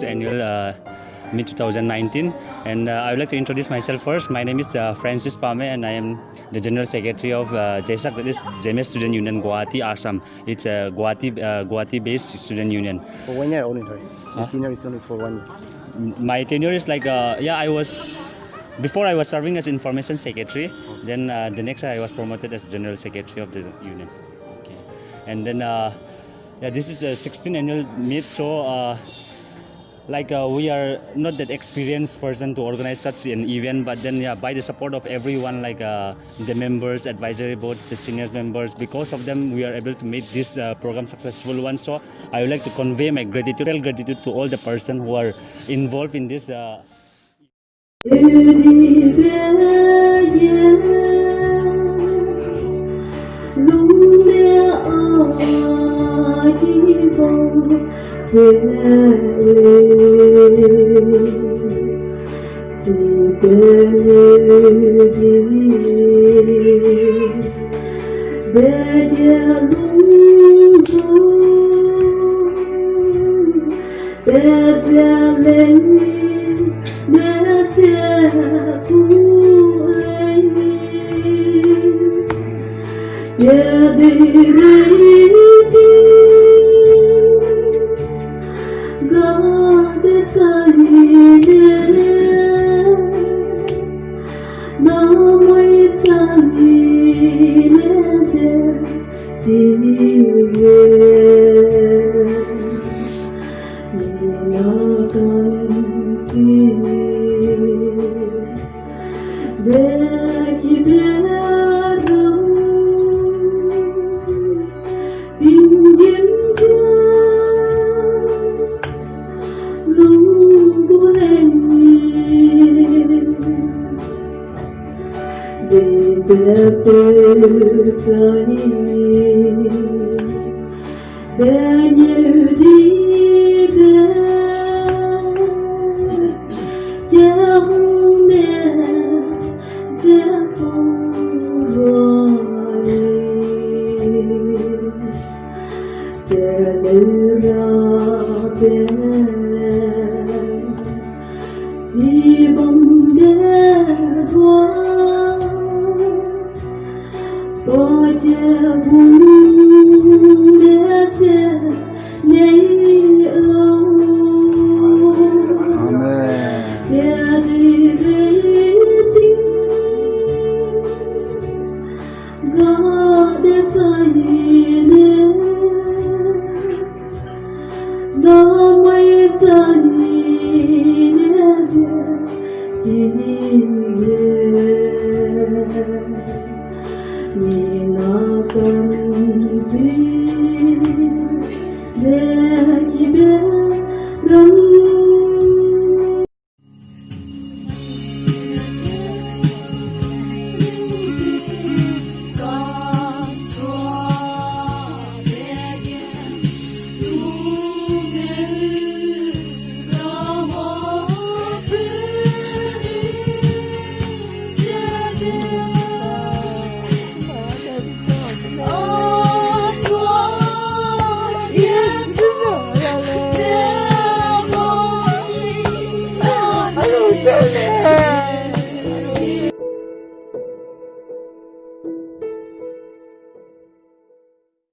6th annual mid 2019, and I would like to introduce myself first. My name is Francis Pame, and I am the General Secretary of JSAC, that is Zeme Student Union Guwahati, Assam. It's a Guwahati-based student union. For 1 year only, right? The tenure is only for 1 year. My tenure is like before I was serving as information secretary. Then the next year I was promoted as general secretary of the union. Okay, and then this is the 16th annual meet. So we are not that experienced person to organize such an event, but then by the support of everyone, the members, advisory boards, the senior members, because of them we are able to make this program successful one. So I would like to convey my gratitude to all the persons who are involved in this. Yeah.